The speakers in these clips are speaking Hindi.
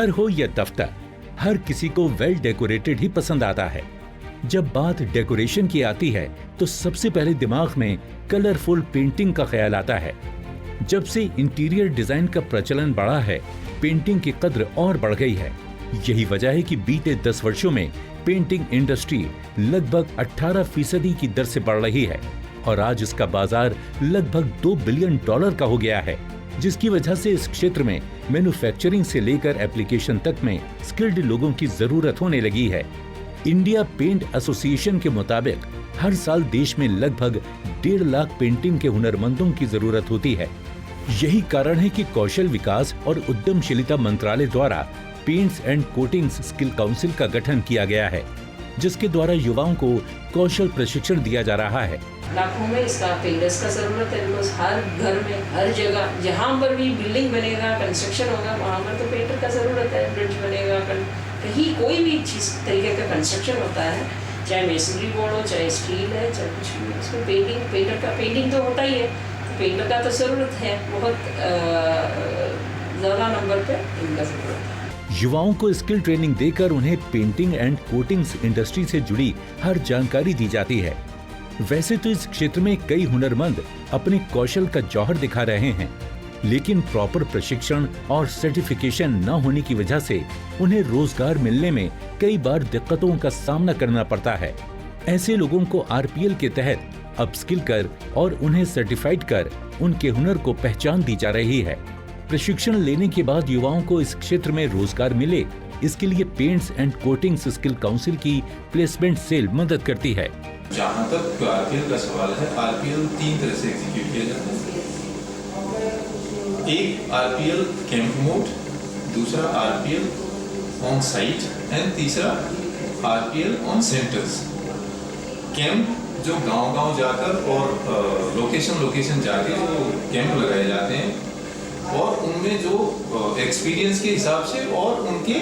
घर हो या दफ्तर, हर किसी को वेल डेकोरेटेड ही पसंद आता है। जब बात डेकोरेशन की आती है तो सबसे पहले दिमाग में कलरफुल पेंटिंग का ख्याल आता है। जब से इंटीरियर डिजाइन का प्रचलन बढ़ा है, पेंटिंग की कद्र और बढ़ गई है। यही वजह है कि बीते 10 वर्षों में पेंटिंग इंडस्ट्री लगभग 18% की दर से बढ़ रही है और आज इसका बाजार लगभग $2 बिलियन का हो गया है, जिसकी वजह से इस क्षेत्र में मैन्युफैक्चरिंग से लेकर एप्लीकेशन तक में स्किल्ड लोगों की जरूरत होने लगी है। इंडिया पेंट एसोसिएशन के मुताबिक हर साल देश में लगभग 1.5 लाख पेंटिंग के हुनरमंदों की जरूरत होती है। यही कारण है कि कौशल विकास और उद्यमशीलता मंत्रालय द्वारा paints and coatings skill council का गठन किया गया है, जिसके द्वारा युवाओं को कौशल प्रशिक्षण दिया जा रहा है। लाखों में इसका पेंटर्स का जरूरत है। बिकॉज हर घर में, हर जगह जहाँ पर भी बिल्डिंग बनेगा, कंस्ट्रक्शन होगा, वहाँ पर तो पेंटर का जरूरत है। ब्रिज बनेगा, कहीं कोई भी चीज तरीके का कंस्ट्रक्शन होता है, चाहे मेसनरी बोर्ड हो, चाहे स्टील है, चाहे कुछ भी, उसमें पेंटिंग तो होता ही है। तो पेंटर का तो जरूरत है, बहुत ज्यादा नंबर पे इनका जरूरत है। युवाओं को स्किल ट्रेनिंग देकर उन्हें पेंटिंग एंड कोटिंग्स इंडस्ट्री से जुड़ी हर जानकारी दी जाती है। वैसे तो इस क्षेत्र में कई हुनरमंद अपने कौशल का जौहर दिखा रहे हैं, लेकिन प्रॉपर प्रशिक्षण और सर्टिफिकेशन न होने की वजह से उन्हें रोजगार मिलने में कई बार दिक्कतों का सामना करना पड़ता है। ऐसे लोगों को आरपीएल के तहत अपस्किल कर और उन्हें सर्टिफाइड कर उनके हुनर को पहचान दी जा रही है। प्रशिक्षण लेने के बाद युवाओं को इस क्षेत्र में रोजगार मिले, इसके लिए paints and coatings skill council की प्लेसमेंट सेल मदद करती है। जहाँ तक आरपीएल का सवाल है, आरपीएल 3 तरह से एग्जीक्यूट किया जाता है। एक आरपीएल कैंप मोड, दूसरा आरपीएल ऑन साइट एंड तीसरा आरपीएल ऑन सेंटर्स। कैंप जो गांव-गांव जाकर और लोकेशन जाके जो कैंप लगाए जाते हैं और उनमें जो एक्सपीरियंस के हिसाब से और उनके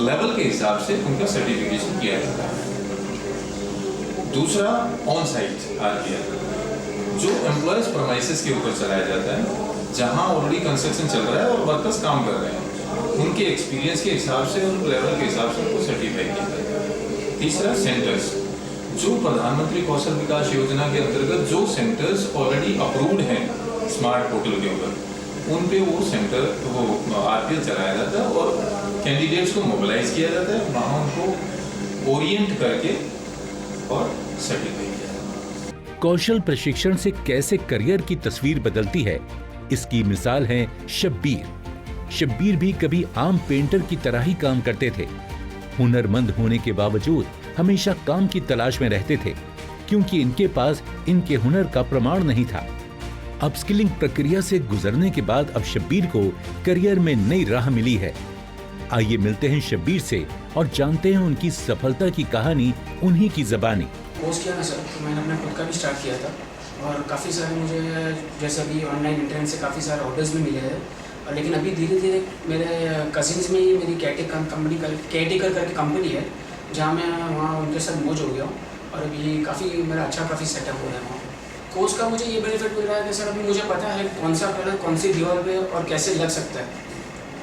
लेवल के हिसाब से उनका सर्टिफिकेशन किया जाता है। दूसरा ऑन साइट आरपीएल, जो एम्प्लॉयज प्रमाइसेस के ऊपर चलाया जाता है, जहां ऑलरेडी कंस्ट्रक्शन चल रहा है और वर्कर्स काम कर रहे हैं, उनके एक्सपीरियंस के हिसाब से, उनके लेवल के हिसाब से उनको सर्टिफाई किया जाता है। तीसरा सेंटर्स, जो प्रधानमंत्री कौशल विकास योजना के अंतर्गत जो सेंटर्स ऑलरेडी अप्रूव्ड हैं स्मार्ट पोर्टल के ऊपर, उन पे वो आरपीएल चलाया जाता है और कैंडिडेट्स को मोबिलाइज किया जाता है, वहाँ उनको ओरिएंट करके और सर्टिफाई किया जाता है। कौशल प्रशिक्षण से कैसे करियर की तस्वीर बदलती है, इसकी मिसाल है शब्बीर। शब्बीर भी कभी आम पेंटर की तरह ही काम करते थे। हुनरमंद होने के बावजूद हमेशा काम की तलाश में रहते थे, क्योंकि इनके पास इनके हुनर का प्रमाण नहीं था। अपस्किलिंग प्रक्रिया से गुजरने के बाद अब शब्बीर को करियर में नई राह मिली है। आइए मिलते हैं शब्बीर से और जानते हैं उनकी सफलता की कहानी उन्हीं की ज़बानी। कोर्स किया ना सर, तो मैंने अपना खुद का भी स्टार्ट किया था और काफ़ी सारे मुझे जैसे अभी ऑनलाइन इंटरनेट से काफ़ी सारे ऑर्डर्स भी मिले हैं। और लेकिन अभी धीरे धीरे मेरे कजिन्स में ही मेरी केयरटेकर करके कंपनी है, जहाँ मैं वहाँ उनके साथ मौज हो गया हूँ और अभी मेरा काफ़ी सेटअप हो रहा है वहाँ। कोर्स का मुझे ये बेनिफिट मिल रहा है कि सर अभी मुझे पता है कौन सा कलर कौन सी दीवार पे और कैसे लग सकता है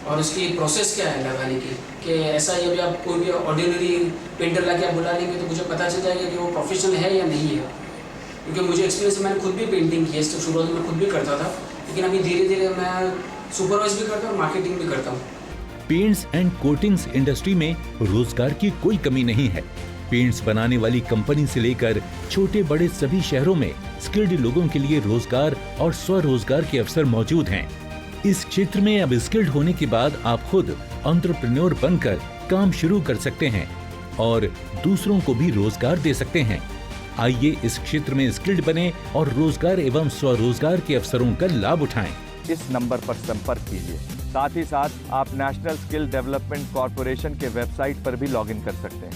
और उसकी प्रोसेस क्या है लगाने की, कि ऐसा ही अभी आप कोई भी ऑर्डिनरी पेंटर ला के आप बुला लेंगे तो मुझे पता चल जाएगा कि वो प्रोफेशनल है या नहीं है। क्योंकि मुझे एक्सपीरियंस, मैंने खुद भी पेंटिंग की है, तो शुरुआत में खुद भी करता था, लेकिन अभी धीरे धीरे मैं सुपरवाइज भी करता हूँ और मार्केटिंग भी करता हूँ। पेंट्स एंड कोटिंग्स इंडस्ट्री में रोजगार की कोई कमी नहीं है। पेंट्स बनाने वाली कंपनी से लेकर छोटे बड़े सभी शहरों में स्किल्ड लोगों के लिए रोजगार और स्वरोजगार के अवसर मौजूद हैं। इस क्षेत्र में अब स्किल्ड होने के बाद आप खुद एंटरप्रेन्योर बनकर काम शुरू कर सकते हैं और दूसरों को भी रोजगार दे सकते हैं। आइए इस क्षेत्र में स्किल्ड बने और रोजगार एवं स्वरोजगार के अवसरों का लाभ उठाएं। इस नंबर पर संपर्क कीजिए। साथ ही साथ आप नेशनल स्किल डेवलपमेंट कॉर्पोरेशन के वेबसाइट पर भी लॉगिन कर सकते हैं।